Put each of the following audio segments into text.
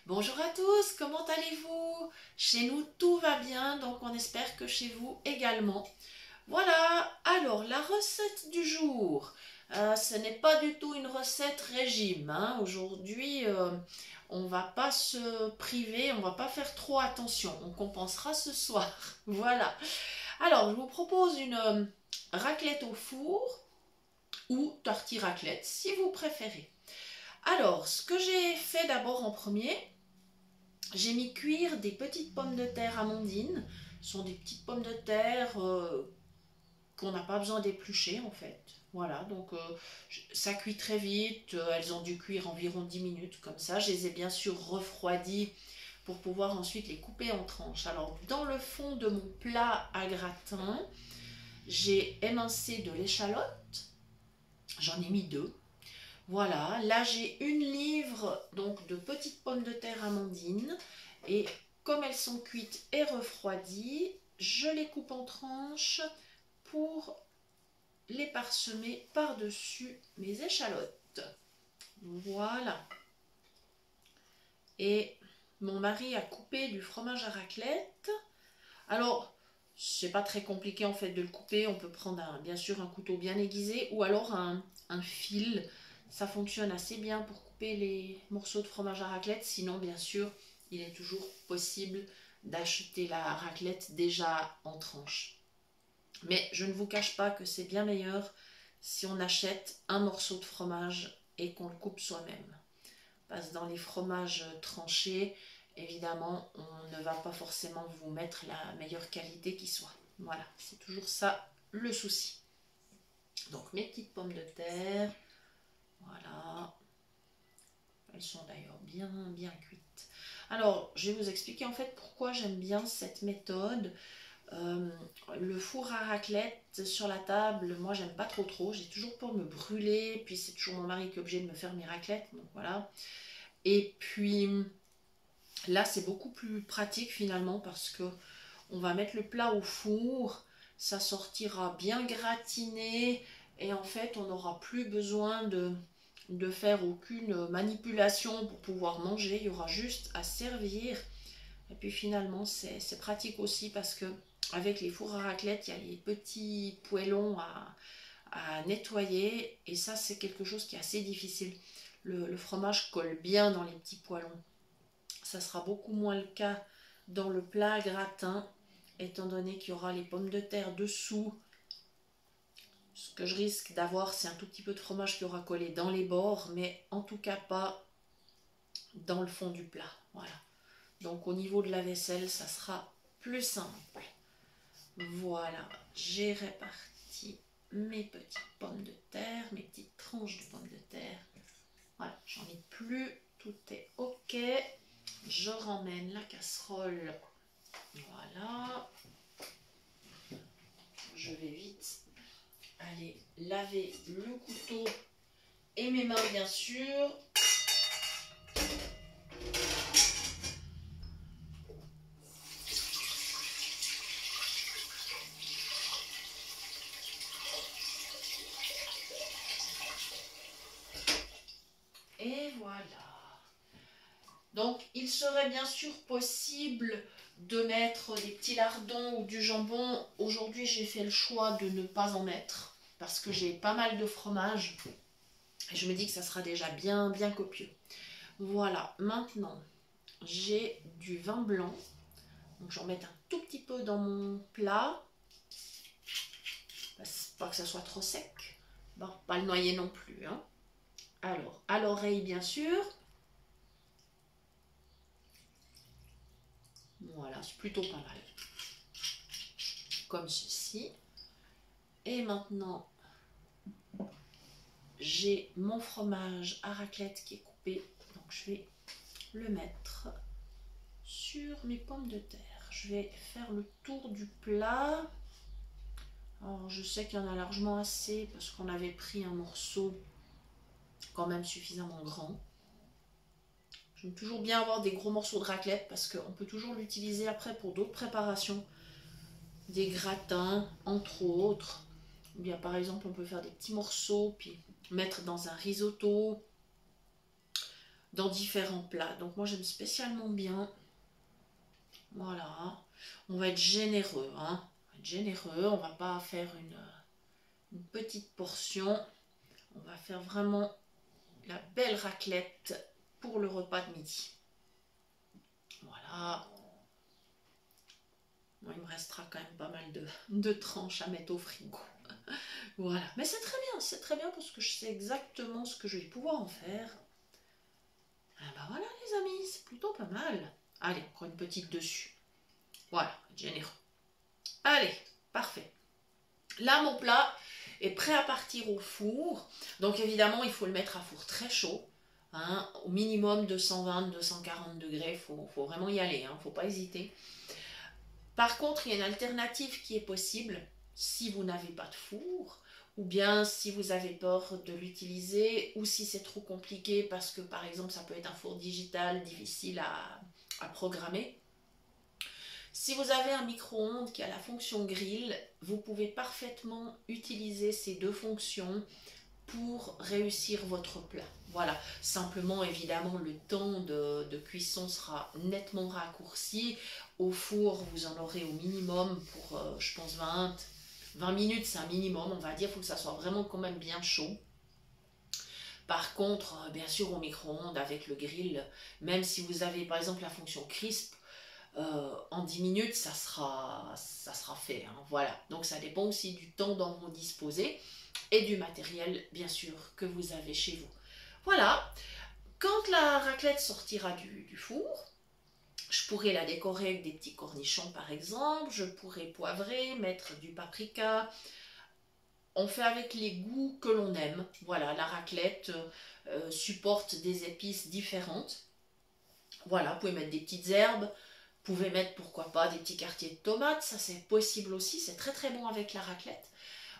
Bonjour à tous, comment allez-vous? Chez nous tout va bien, donc on espère que chez vous également. Voilà, alors la recette du jour. Ce n'est pas du tout une recette régime, hein. Aujourd'hui, on va pas se priver, on va pas faire trop attention. On compensera ce soir. Voilà. Alors, je vous propose une raclette au four ou tortille raclette, si vous préférez. Alors, ce que j'ai fait d'abord en premier, j'ai mis cuire des petites pommes de terre amandines. Ce sont des petites pommes de terre qu'on n'a pas besoin d'éplucher en fait. Voilà, donc ça cuit très vite. Elles ont dû cuire environ 10 minutes comme ça. Je les ai bien sûr refroidies pour pouvoir ensuite les couper en tranches. Alors, dans le fond de mon plat à gratin, j'ai émincé de l'échalote. J'en ai mis deux. Voilà, là j'ai une livre donc de petites pommes de terre amandines et comme elles sont cuites et refroidies, je les coupe en tranches pour les parsemer par-dessus mes échalotes. Voilà. Et mon mari a coupé du fromage à raclette. Alors, c'est pas très compliqué en fait de le couper. On peut prendre bien sûr un couteau bien aiguisé ou alors un fil. Ça fonctionne assez bien pour couper les morceaux de fromage à raclette. Sinon, bien sûr, il est toujours possible d'acheter la raclette déjà en tranches. Mais je ne vous cache pas que c'est bien meilleur si on achète un morceau de fromage et qu'on le coupe soi-même. Parce que dans les fromages tranchés, évidemment, on ne va pas forcément vous mettre la meilleure qualité qui soit. Voilà, c'est toujours ça le souci. Donc mes petites pommes de terre, voilà. Elles sont d'ailleurs bien cuites. Alors, je vais vous expliquer en fait pourquoi j'aime bien cette méthode. Euh, le four à raclette sur la table, moi j'aime pas trop. J'ai toujours peur de me brûler. Puis c'est toujours mon mari qui est obligé de me faire mes raclettes. Donc voilà. Et puis là, c'est beaucoup plus pratique finalement parce que on va mettre le plat au four, ça sortira bien gratiné et en fait, on n'aura plus besoin de faire aucune manipulation pour pouvoir manger. Il y aura juste à servir. Et puis finalement, c'est pratique aussi parce que avec les fours à raclette, il y a les petits poêlons à nettoyer et ça, c'est quelque chose qui est assez difficile. Le fromage colle bien dans les petits poêlons. Ça sera beaucoup moins le cas dans le plat à gratin, étant donné qu'il y aura les pommes de terre dessous. Ce que je risque d'avoir, c'est un tout petit peu de fromage qui aura collé dans les bords, mais en tout cas pas dans le fond du plat. Voilà. Donc au niveau de la vaisselle, ça sera plus simple. Voilà, j'ai réparti mes petites pommes de terre, mes petites tranches de pommes de terre. Voilà, j'en ai plus, tout est ok. Je ramène la casserole. Voilà. Je vais vite aller laver le couteau et mes mains bien sûr. Et voilà. Donc il serait bien sûr possible de mettre des petits lardons ou du jambon. Aujourd'hui j'ai fait le choix de ne pas en mettre parce que j'ai pas mal de fromage et je me dis que ça sera déjà bien copieux. Voilà, maintenant j'ai du vin blanc. Donc j'en mets un tout petit peu dans mon plat. Pas que ça soit trop sec. Bon, pas le noyer non plus, hein. Alors, à l'oreille bien sûr. Voilà, c'est plutôt pas mal. Comme ceci. Et maintenant, j'ai mon fromage à raclette qui est coupé. Donc je vais le mettre sur mes pommes de terre. Je vais faire le tour du plat. Alors je sais qu'il y en a largement assez parce qu'on avait pris un morceau quand même suffisamment grand. J'aime toujours bien avoir des gros morceaux de raclette parce qu'on peut toujours l'utiliser après pour d'autres préparations. Des gratins, entre autres. Ou bien par exemple, on peut faire des petits morceaux, puis mettre dans un risotto. dans différents plats. Donc moi j'aime spécialement bien. Voilà. On va être généreux, hein. On va être généreux, on va pas faire une petite portion. On va faire vraiment la belle raclette pour le repas de midi. Voilà. Bon, il me restera quand même pas mal de tranches à mettre au frigo. Voilà. Mais c'est très bien parce que je sais exactement ce que je vais pouvoir en faire. Ah bah voilà les amis, c'est plutôt pas mal. Allez, encore une petite dessus. Voilà, généreux. Allez, parfait. Là, mon plat est prêt à partir au four. Donc évidemment, il faut le mettre à four très chaud. Hein, au minimum 220-240 degrés. Il faut vraiment y aller, hein, faut pas hésiter. Par contre, il y a une alternative qui est possible si vous n'avez pas de four, ou bien si vous avez peur de l'utiliser, ou si c'est trop compliqué parce que par exemple ça peut être un four digital difficile à programmer. Si vous avez un micro-ondes qui a la fonction grill, vous pouvez parfaitement utiliser ces deux fonctions pour réussir votre plat. Voilà, simplement évidemment le temps de cuisson sera nettement raccourci. Au four, vous en aurez au minimum pour, je pense, 20 minutes, c'est un minimum, on va dire, il faut que ça soit vraiment quand même bien chaud. Par contre, bien sûr, au micro-ondes, avec le grill, même si vous avez par exemple la fonction crisp, en 10 minutes, ça sera fait. Hein, voilà, donc ça dépend aussi du temps dont vous disposez et du matériel, bien sûr, que vous avez chez vous. Voilà, quand la raclette sortira du four, je pourrais la décorer avec des petits cornichons par exemple, je pourrais poivrer, mettre du paprika. On fait avec les goûts que l'on aime. Voilà, la raclette supporte des épices différentes. Voilà, vous pouvez mettre des petites herbes, vous pouvez mettre pourquoi pas des petits quartiers de tomates, ça c'est possible aussi, c'est très très bon avec la raclette.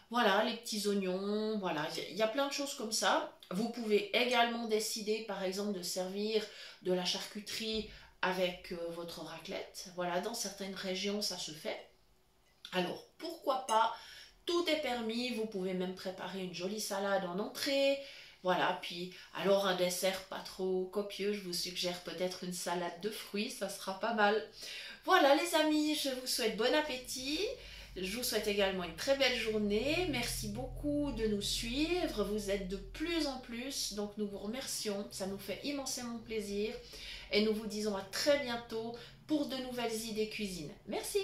Voilà, les petits oignons, voilà, il y a plein de choses comme ça. Vous pouvez également décider, par exemple, de servir de la charcuterie avec votre raclette. Voilà, dans certaines régions, ça se fait. Alors, pourquoi pas? Tout est permis. Vous pouvez même préparer une jolie salade en entrée. Voilà, puis alors un dessert pas trop copieux, je vous suggère peut-être une salade de fruits, ça sera pas mal. Voilà les amis, je vous souhaite bon appétit. Je vous souhaite également une très belle journée. Merci beaucoup de nous suivre. Vous êtes de plus en plus, donc nous vous remercions. Ça nous fait immensément plaisir. Et nous vous disons à très bientôt pour de nouvelles idées cuisine. Merci.